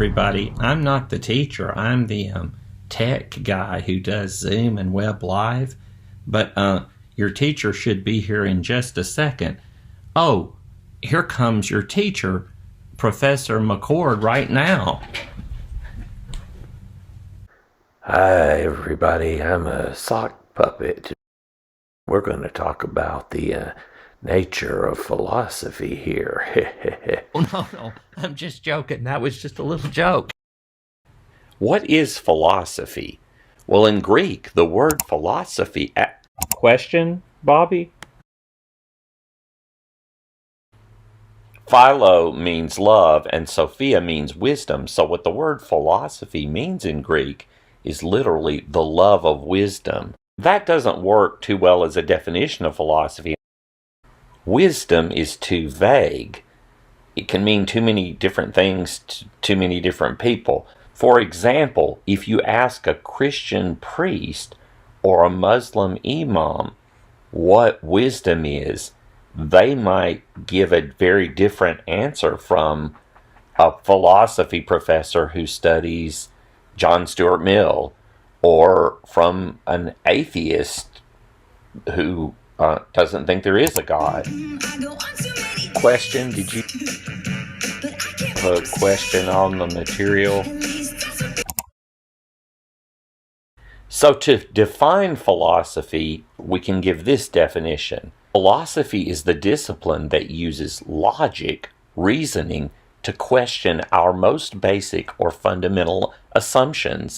everybody. I'm not the teacher. I'm the tech guy who does Zoom and web live. But your teacher should be here in just a second. Oh, here comes your teacher, Professor McCord, right now. Hi, everybody. I'm a sock puppet. We're going to talk about the nature of philosophy here. Oh, no, I'm just joking. That was just a little joke. What is philosophy? Well, in Greek, the word philosophy... Question, Bobby? Philo means love, and Sophia means wisdom. So what the word philosophy means in Greek is literally the love of wisdom. That doesn't work too well as a definition of philosophy. Wisdom is too vague. It can mean too many different things to too many different people. For example, if you ask a Christian priest or a Muslim imam what wisdom is, they might give a very different answer from a philosophy professor who studies John Stuart Mill, or from an atheist who doesn't think there is a God. Question, did you have a question on the material? So to define philosophy, we can give this definition. Philosophy is the discipline that uses logic, reasoning, to question our most basic or fundamental assumptions.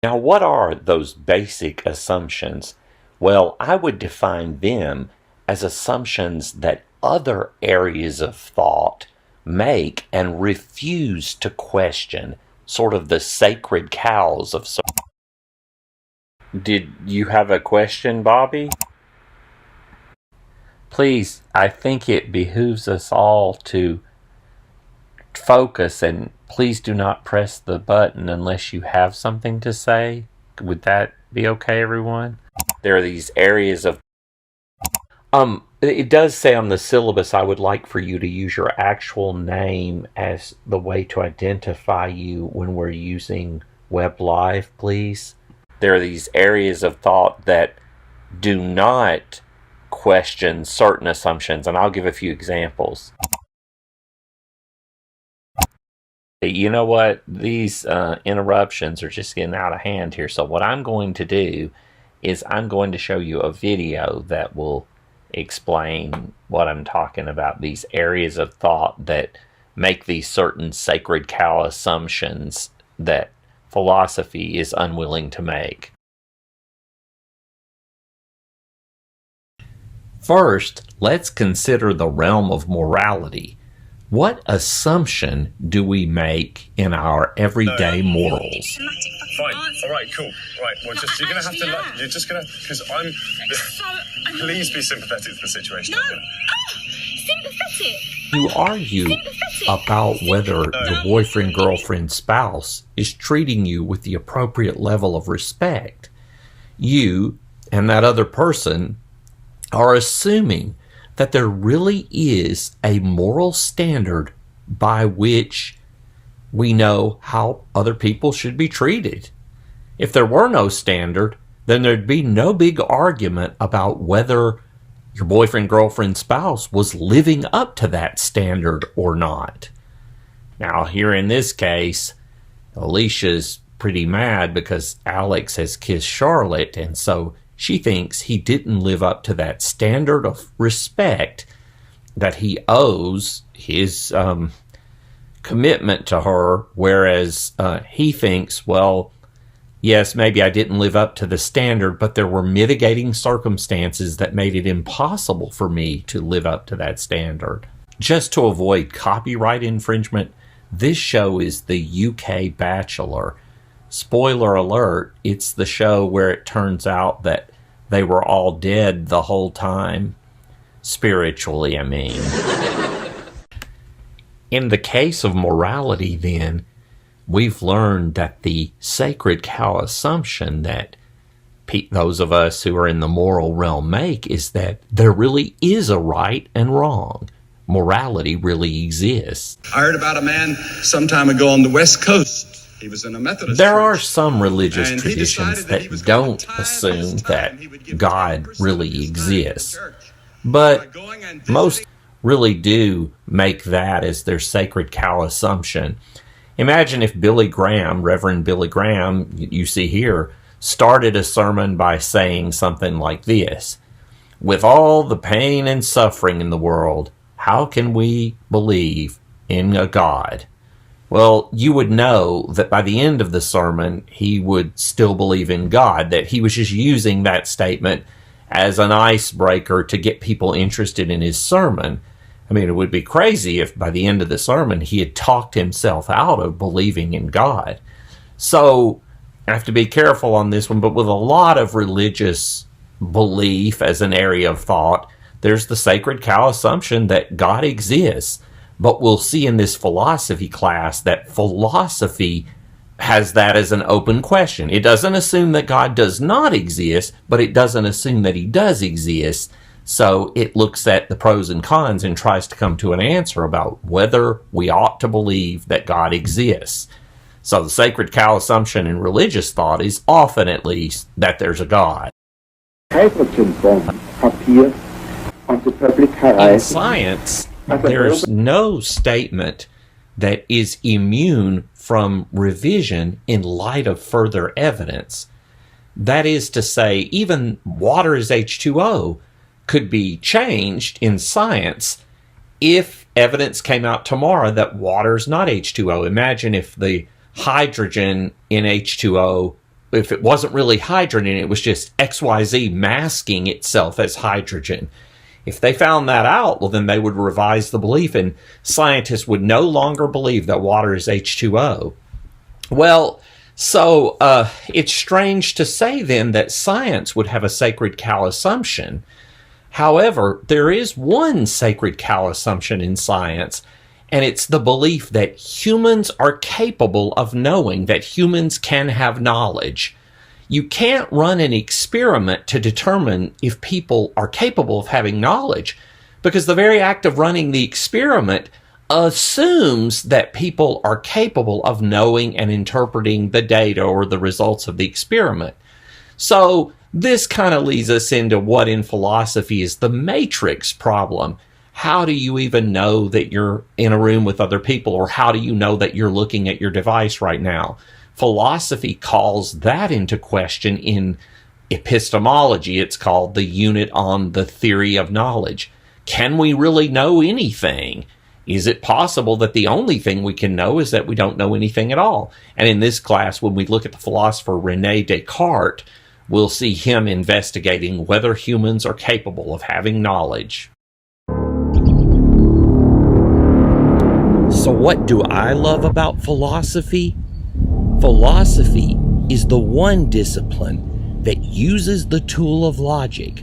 Now, what are those basic assumptions? Well, I would define them as assumptions that other areas of thought make and refuse to question, sort of the sacred cows of... Did you have a question, Bobby? Please, I think it behooves us all to focus, and please do not press the button unless you have something to say. Would that be okay, everyone? There are these areas of... It does say on the syllabus, I would like for you to use your actual name as the way to identify you when we're using Web Live, please. There are these areas of thought that do not question certain assumptions, and I'll give a few examples. You know what? These interruptions are just getting out of hand here. So what I'm going to do is I'm going to show you a video that will explain what I'm talking about, these areas of thought that make these certain sacred cow assumptions that philosophy is unwilling to make. First, let's consider the realm of morality. What assumption do we make in our everyday morals? Fine. All right. Cool. Right. Well, just you're gonna have to. You're just gonna, because I'm. Please be sympathetic to the situation. No. Sympathetic. You argue about whether your boyfriend, girlfriend, spouse is treating you with the appropriate level of respect. You and that other person are assuming that there really is a moral standard by which we know how other people should be treated. If there were no standard, then there'd be no big argument about whether your boyfriend, girlfriend, spouse was living up to that standard or not. Now, here in this case, Alicia's pretty mad because Alex has kissed Charlotte, and so she thinks he didn't live up to that standard of respect that he owes his commitment to her, whereas he thinks, well, yes, maybe I didn't live up to the standard, but there were mitigating circumstances that made it impossible for me to live up to that standard. Just to avoid copyright infringement, this show is the UK Bachelor. Spoiler alert, it's the show where it turns out that they were all dead the whole time. Spiritually, I mean. In the case of morality, then, we've learned that the sacred cow assumption that those of us who are in the moral realm make is that there really is a right and wrong. morality really exists. I heard about a man some time ago on the West Coast. He was in a Methodist There are church, some religious and he traditions decided that he that was gonna don't tithe his assume time. that He would give God 10% really of his time to the exists. church. But By going and most visiting- really do make that as their sacred cow assumption. Imagine if Billy Graham, Reverend Billy Graham, you see here, started a sermon by saying something like this: with all the pain and suffering in the world, how can we believe in a God? Well, you would know that by the end of the sermon, he would still believe in God, that he was just using that statement as an icebreaker to get people interested in his sermon. I mean, it would be crazy if by the end of the sermon he had talked himself out of believing in God. So I have to be careful on this one, but with a lot of religious belief as an area of thought, there's the sacred cow assumption that God exists. But we'll see in this philosophy class that philosophy has that as an open question. It doesn't assume that God does not exist, but it doesn't assume that he does exist. So it looks at the pros and cons and tries to come to an answer about whether we ought to believe that God exists. So the sacred cow assumption in religious thought is often, at least, that there's a God. Hydrogen bomb appeared on the public In horizon. science, there's no statement that is immune from revision in light of further evidence. That is to say, even water is H2O could be changed in science if evidence came out tomorrow that water is not H2O. Imagine if the hydrogen in H2O, if it wasn't really hydrogen, it was just XYZ masking itself as hydrogen. If they found that out, well, then they would revise the belief, and scientists would no longer believe that water is H2O. Well, so it's strange to say then that science would have a sacred cow assumption. However, there is one sacred cow assumption in science, and it's the belief that humans are capable of knowing, that humans can have knowledge. You can't run an experiment to determine if people are capable of having knowledge, because the very act of running the experiment assumes that people are capable of knowing and interpreting the data or the results of the experiment. So this kind of leads us into what in philosophy is the matrix problem. How do you even know that you're in a room with other people, or how do you know that you're looking at your device right now? Philosophy calls that into question in epistemology. It's called the unit on the theory of knowledge. Can we really know anything? Is it possible that the only thing we can know is that we don't know anything at all? And in this class, when we look at the philosopher René Descartes, we'll see him investigating whether humans are capable of having knowledge. So what do I love about philosophy? Philosophy is the one discipline that uses the tool of logic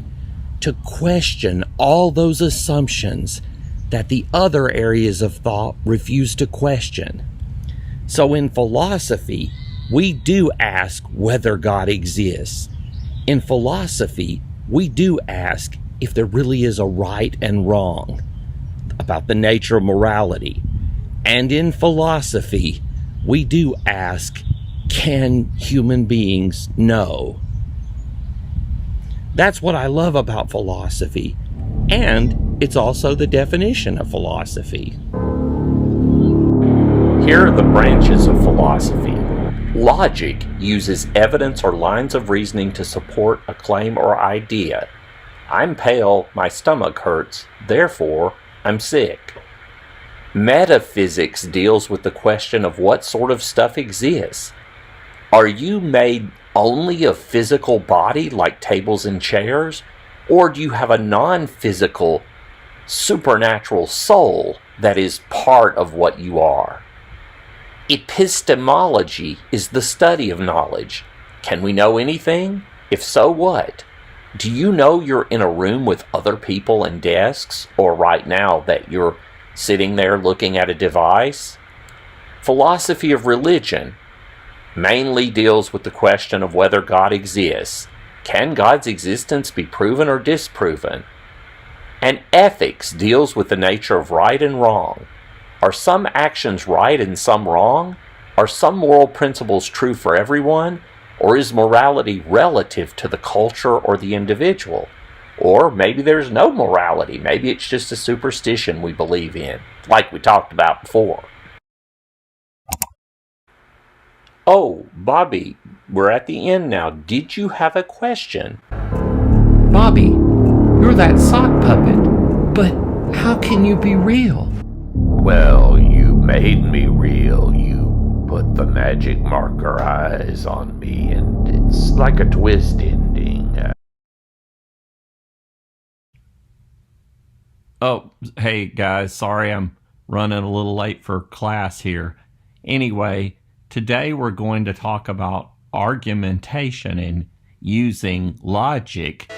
to question all those assumptions that the other areas of thought refuse to question. So in philosophy, we do ask whether God exists. In philosophy, we do ask if there really is a right and wrong, about the nature of morality. And in philosophy, we do ask, can human beings know? That's what I love about philosophy, and it's also the definition of philosophy. Here are the branches of philosophy. Logic uses evidence or lines of reasoning to support a claim or idea. I'm pale, my stomach hurts, therefore I'm sick. Metaphysics deals with the question of what sort of stuff exists. Are you made only of physical body like tables and chairs? Or do you have a non-physical, supernatural soul that is part of what you are? Epistemology is the study of knowledge. Can we know anything? If so, what? Do you know you're in a room with other people and desks? Or right now that you're sitting there looking at a device? Philosophy of religion mainly deals with the question of whether God exists. Can God's existence be proven or disproven? And ethics deals with the nature of right and wrong. Are some actions right and some wrong? Are some moral principles true for everyone? Or is morality relative to the culture or the individual? Or maybe there's no morality. Maybe it's just a superstition we believe in, like we talked about before. Oh, Bobby, we're at the end now. Did you have a question? Bobby, you're that sock puppet, but how can you be real? Well, you made me real. You put the magic marker eyes on me, and it's like a twist ending. Oh, hey guys, sorry I'm running a little late for class here. Anyway, today we're going to talk about argumentation and using logic.